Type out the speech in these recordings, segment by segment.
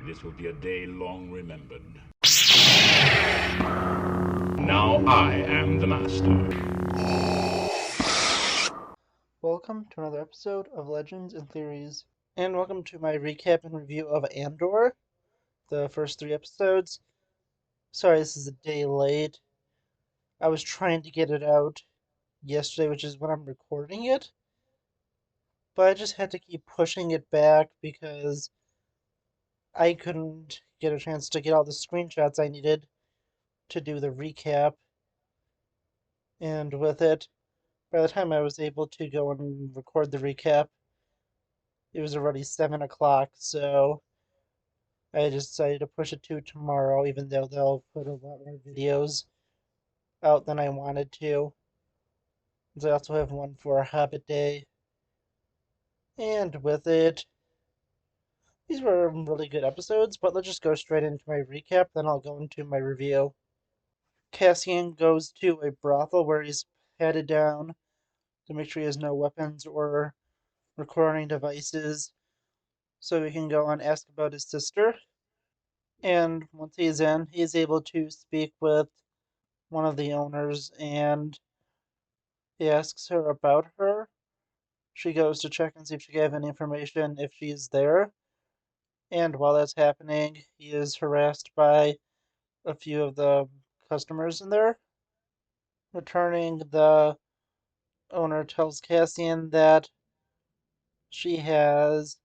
This will be a day long remembered. Now I am the master. Welcome to another episode of Legends and Theories, and welcome to my recap and review of Andor, the first 3 episodes. Sorry, this is a day late. I was trying to get it out yesterday, which is when I'm recording it, but I just had to keep pushing it back because I couldn't get a chance to get all the screenshots I needed to do the recap, and with it, by the time I was able to go and record the recap, it was already 7 o'clock, so I decided to push it to tomorrow, even though they'll put a lot more videos out than I wanted to. I also have one for a Hobbit Day. And with it, these were really good episodes, but let's just go straight into my recap, then I'll go into my review. Cassian goes to a brothel where he's patted down to make sure he has no weapons or recording devices, so he can go and ask about his sister. And once he's in, he's able to speak with one of the owners, and he asks her about her. She goes to check and see if she can have any information if she's there. And while that's happening, he is harassed by a few of the customers in there. Returning, the owner tells Cassian that she has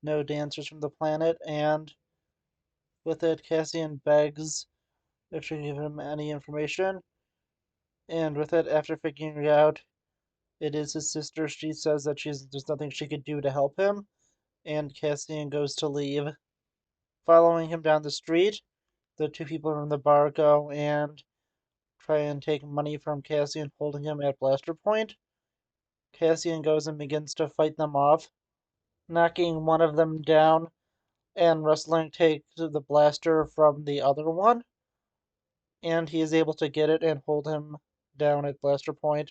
no dancers from the planet, and with it, Cassian begs if she can give him any information. And with it, after figuring out it is his sister, she says that there's nothing she could do to help him, and Cassian goes to leave. Following him down the street, the two people from the bar go and try and take money from Cassian, holding him at blaster point. Cassian goes and begins to fight them off, knocking one of them down, and Rustling takes the blaster from the other one, and he is able to get it and hold him down at blaster point.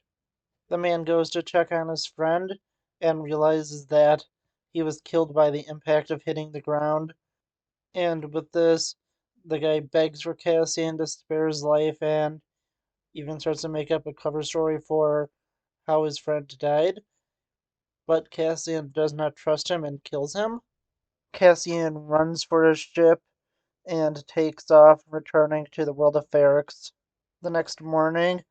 The man goes to check on his friend and realizes that he was killed by the impact of hitting the ground. And with this, the guy begs for Cassian to spare his life and even starts to make up a cover story for how his friend died. But Cassian does not trust him and kills him. Cassian runs for his ship and takes off, returning to the world of Ferrix. The next morning,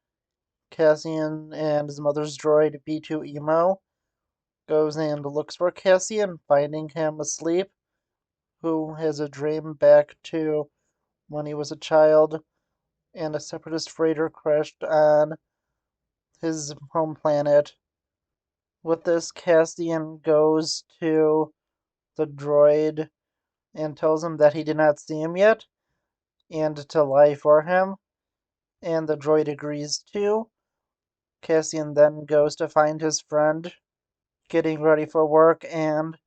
Cassian and his mother's droid B2 Emo goes and looks for Cassian, finding him asleep, who has a dream back to when he was a child and a separatist freighter crashed on his home planet. With this, Cassian goes to the droid and tells him that he did not see him yet and to lie for him, and the droid agrees to. Cassian then goes to find his friend, getting ready for work, and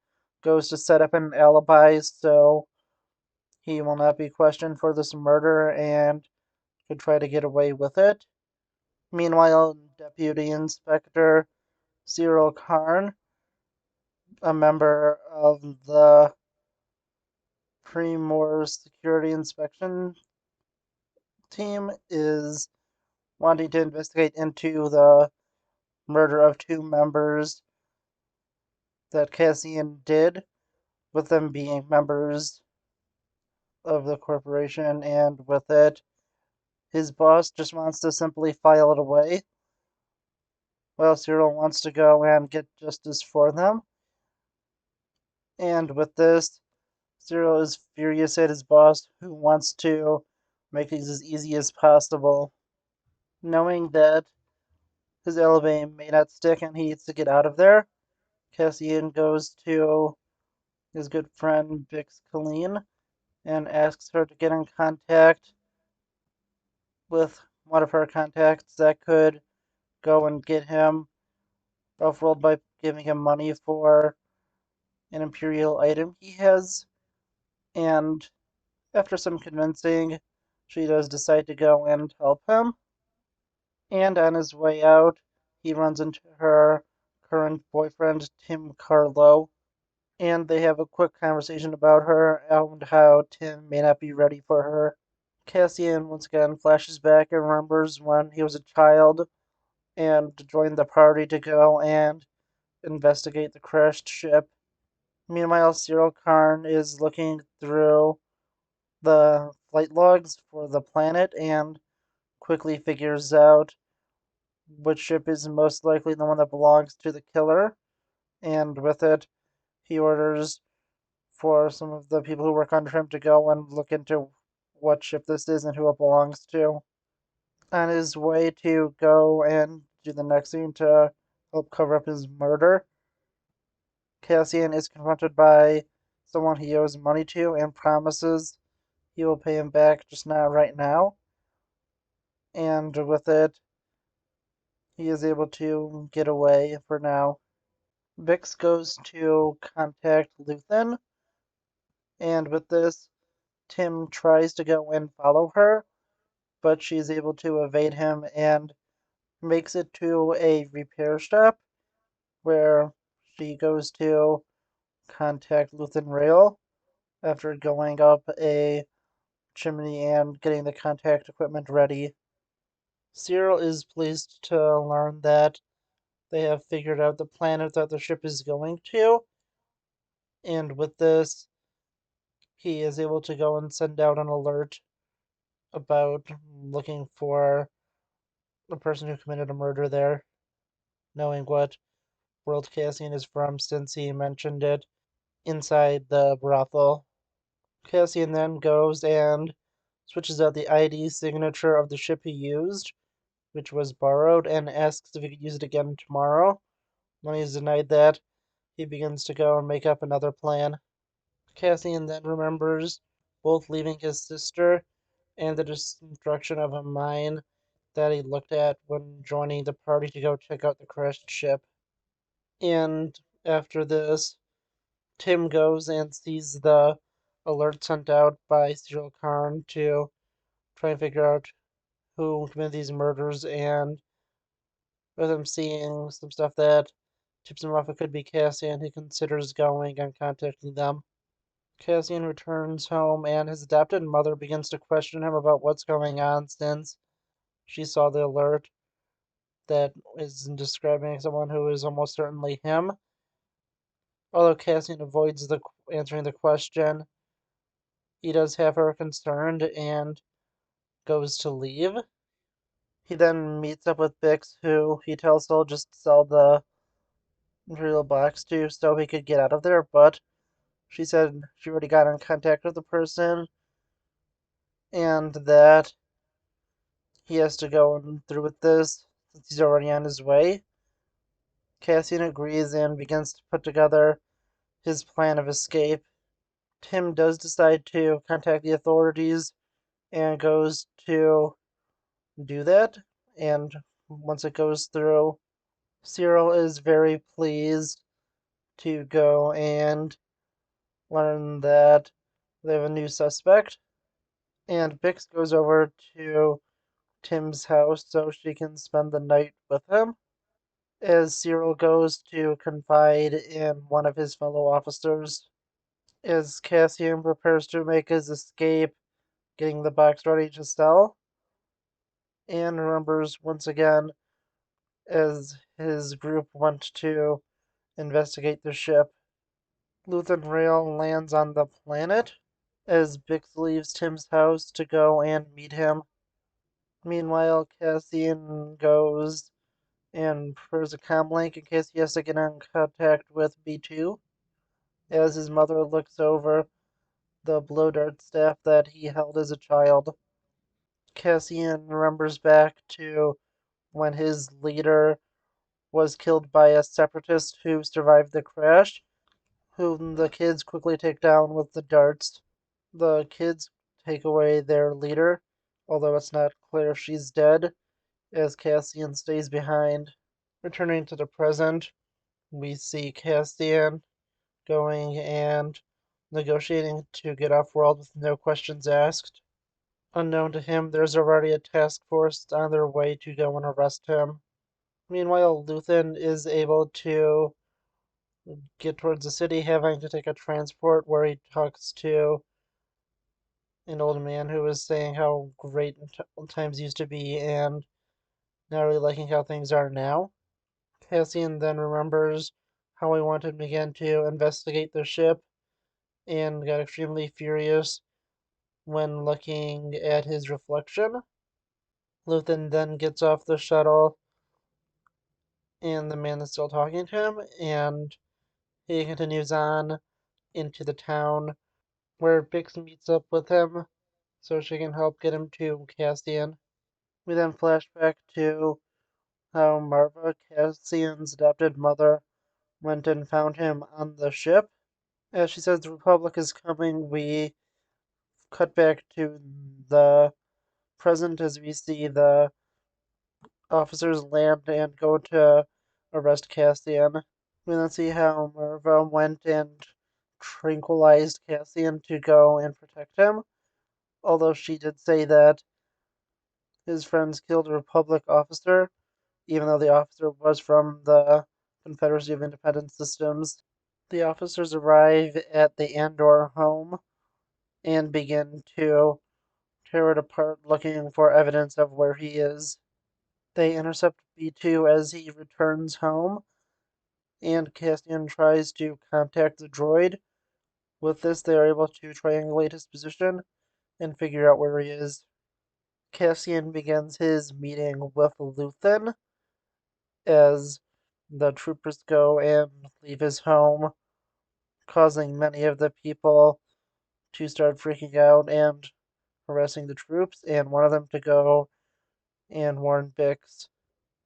goes to set up an alibi so he will not be questioned for this murder and could try to get away with it. Meanwhile, Deputy Inspector Cyril Karn, a member of the Primor Security Inspection team, is wanting to investigate into the murder of 2 members that Cassian did, with them being members of the corporation, and with it, his boss just wants to simply file it away, while Cyril wants to go and get justice for them. And with this, Cyril is furious at his boss, who wants to make things as easy as possible. Knowing that his alibi may not stick and he needs to get out of there, Cassian goes to his good friend Bix Colleen and asks her to get in contact with one of her contacts that could go and get him off-world by giving him money for an Imperial item he has. And after some convincing, she does decide to go and help him. And on his way out, he runs into her current boyfriend, Tim Carlo. and they have a quick conversation about her and how Tim may not be ready for her. Cassian once again flashes back and remembers when he was a child and joined the party to go and investigate the crashed ship. Meanwhile, Cyril Karn is looking through the flight logs for the planet and quickly figures out which ship is most likely the one that belongs to the killer, and with it, he orders for some of the people who work under him to go and look into what ship this is and who it belongs to. On his way to go and do the next thing to help cover up his murder, Cassian is confronted by someone he owes money to and promises he will pay him back, just not right now. And with it, he is able to get away for now. Vix goes to contact Luthen, and with this, Tim tries to go and follow her, but she's able to evade him and makes it to a repair shop where she goes to contact Luthen Rail after going up a chimney and getting the contact equipment ready. Cyril is pleased to learn that they have figured out the planet that the ship is going to, and with this, he is able to go and send out an alert about looking for the person who committed a murder there, knowing what world Cassian is from since he mentioned it inside the brothel. Cassian then goes and switches out the ID signature of the ship he used, which was borrowed, and asks if he could use it again tomorrow. When he's denied that, he begins to go and make up another plan. Cassian then remembers both leaving his sister and the destruction of a mine that he looked at when joining the party to go check out the crashed ship. And after this, Tim goes and sees the alert sent out by Cyril Karn to try and figure out who committed these murders, and with him seeing some stuff that tips him off it could be Cassian, he considers going and contacting them. Cassian returns home and his adopted mother begins to question him about what's going on since she saw the alert that is describing someone who is almost certainly him. Although Cassian avoids answering the question, he does have her concerned and goes to leave. He then meets up with Bix, who he tells he'll just sell the material box to so he could get out of there, but she said she already got in contact with the person and that he has to go through with this since he's already on his way. Cassian agrees and begins to put together his plan of escape. Tim does decide to contact the authorities and goes to do that. And once it goes through, Cyril is very pleased to go and learn that they have a new suspect. And Bix goes over to Tim's house so she can spend the night with him. As Cyril goes to confide in one of his fellow officers. As Cassian prepares to make his escape, getting the box ready to sell, and remembers once again as his group went to investigate the ship. Luthen Rail lands on the planet as Bix leaves Tim's house to go and meet him. Meanwhile, Cassian goes and prefers a comlink in case he has to get in contact with B2, as his mother looks over the blow dart staff that he held as a child. Cassian remembers back to when his leader was killed by a separatist who survived the crash, whom the kids quickly take down with the darts. The kids take away their leader, although it's not clear if she's dead, as Cassian stays behind. Returning to the present, we see Cassian going and negotiating to get off world with no questions asked. Unknown to him, there's already a task force on their way to go and arrest him. Meanwhile, Luthen is able to get towards the city, having to take a transport where he talks to an old man who was saying how great times used to be and not really liking how things are now. Cassian then remembers how he wanted McGann to investigate the ship and got extremely furious when looking at his reflection. Luthen then gets off the shuttle and the man is still talking to him, and he continues on into the town where Bix meets up with him so she can help get him to Cassian. We then flash back to how Marva, Cassian's adopted mother, went and found him on the ship. As she says the Republic is coming, we cut back to the present as we see the officers land and go to arrest Cassian. We then see how Marva went and tranquilized Cassian to go and protect him, although she did say that his friends killed a Republic officer, even though the officer was from the Confederacy of Independent Systems. The officers arrive at the Andor home and begin to tear it apart looking for evidence of where he is. They intercept B2 as he returns home, and Cassian tries to contact the droid. With this, they are able to triangulate his position and figure out where he is. Cassian begins his meeting with Luthen as the troopers go and leave his home, causing many of the people to start freaking out and harassing the troops, and one of them to go and warn Bix.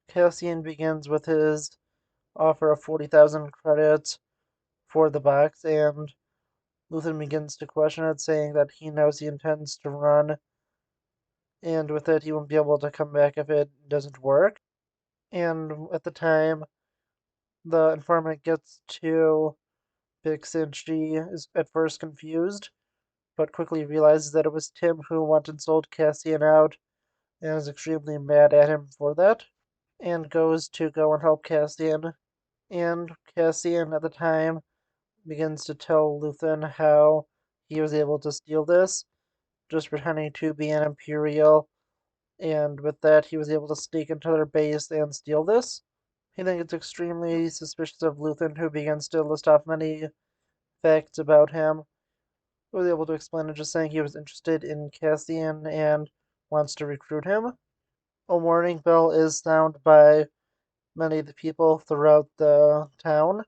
Cassian begins with his offer of 40,000 credits for the box, and Luthen begins to question it, saying that he knows he intends to run, and with it, he won't be able to come back if it doesn't work. And at the time, the informant gets to Bix, and she is at first confused, but quickly realizes that it was Tim who went and sold Cassian out, and is extremely mad at him for that, and goes to go and help Cassian. And Cassian, at the time, begins to tell Luthen how he was able to steal this, just pretending to be an Imperial, and with that, he was able to sneak into their base and steal this. He then gets extremely suspicious of Luthen, who begins to list off many facts about him. He was able to explain it just saying he was interested in Cassian and wants to recruit him. A warning bell is sounded by many of the people throughout the town.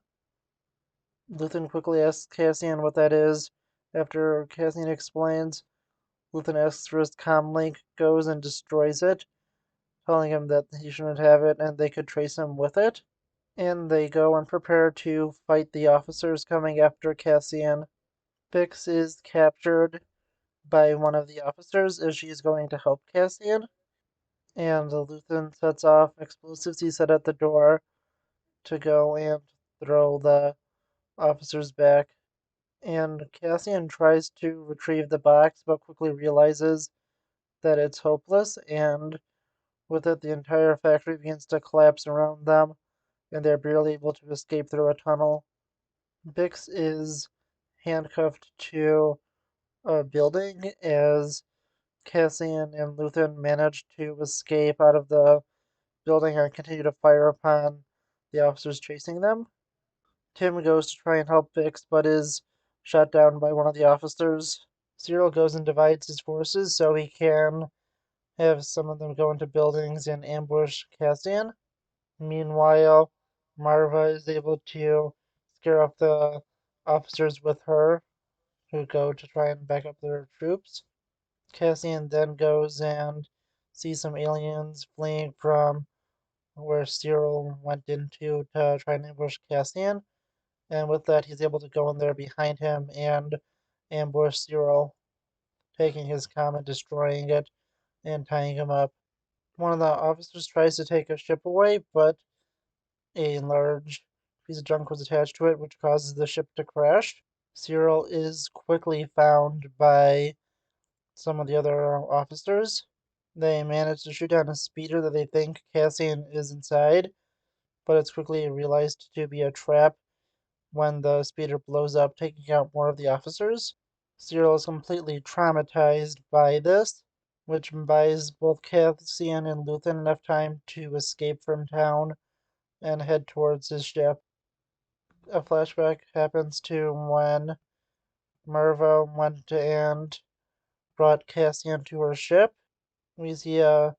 Luthen quickly asks Cassian what that is. After Cassian explains, Luthen asks for his comlink, goes and destroys it, telling him that he shouldn't have it and they could trace him with it. And they go and prepare to fight the officers coming after Cassian. Bix is captured by one of the officers as she is going to help Cassian, and Luthen sets off explosives he set at the door to go and throw the officers back. And Cassian tries to retrieve the box, but quickly realizes that it's hopeless, and with it, the entire factory begins to collapse around them, and they're barely able to escape through a tunnel. Bix is handcuffed to a building as Cassian and Luthen manage to escape out of the building and continue to fire upon the officers chasing them. Tim goes to try and help Bix, but is shot down by one of the officers. Cyril goes and divides his forces so he can have some of them go into buildings and ambush Cassian. Meanwhile, Marva is able to scare off the officers with her, who go to try and back up their troops. Cassian then goes and sees some aliens fleeing from where Cyril went into to try and ambush Cassian, and with that, he's able to go in there behind him and ambush Cyril, taking his comm and destroying it and tying him up. One of the officers tries to take a ship away, but a large piece of junk was attached to it, which causes the ship to crash. Cyril is quickly found by some of the other officers. They manage to shoot down a speeder that they think Cassian is inside, but it's quickly realized to be a trap when the speeder blows up, taking out more of the officers. Cyril is completely traumatized by this, which buys both Cassian and Luthen enough time to escape from town and head towards his ship. A flashback happens to when Merva went and brought Cassian to her ship. We see a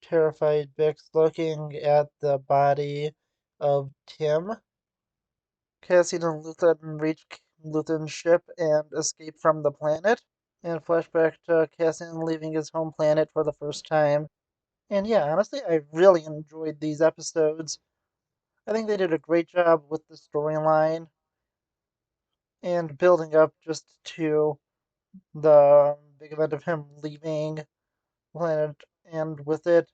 terrified Bix looking at the body of Tim. Cassian and Luthen reach Luthen's ship and escape from the planet. And flashback to Cassian leaving his home planet for the first time. And yeah, honestly, I really enjoyed these episodes. I think they did a great job with the storyline and building up just to the big event of him leaving the planet. And with it,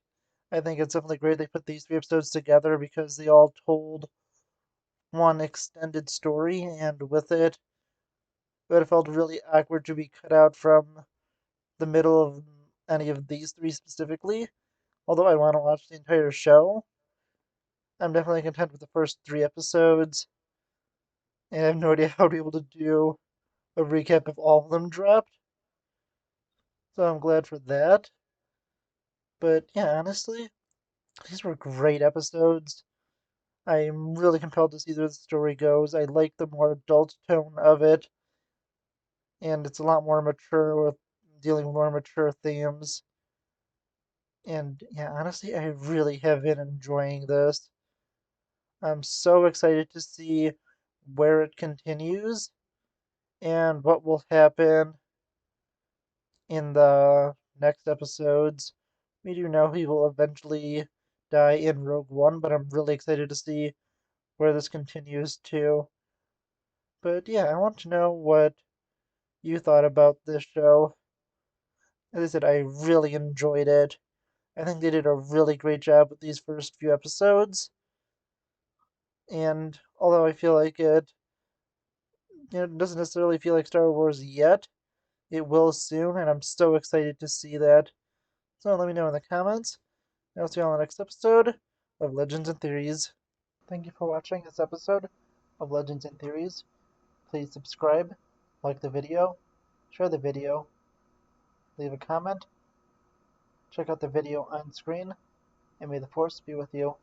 I think it's definitely great they put these three episodes together because they all told one extended story, and with it, it felt really awkward to be cut out from the middle of any of these three specifically. Although I want to watch the entire show, I'm definitely content with the first three episodes, and I have no idea how to be able to do a recap of all of them dropped. So I'm glad for that. But yeah, honestly, these were great episodes. I'm really compelled to see where the story goes. I like the more adult tone of it, and it's a lot more mature with dealing with more mature themes. And yeah, honestly, I really have been enjoying this. I'm so excited to see where it continues and what will happen in the next episodes. We do know he will eventually die in Rogue One, but I'm really excited to see where this continues to. But yeah, I want to know what you thought about this show. As I said, I really enjoyed it. I think they did a really great job with these first few episodes. And although I feel like it doesn't necessarily feel like Star Wars yet, it will soon, and I'm so excited to see that. So let me know in the comments. And I'll see you on the next episode of Legends and Theories. Thank you for watching this episode of Legends and Theories. Please subscribe, like the video, share the video, leave a comment, check out the video on screen, and may the Force be with you.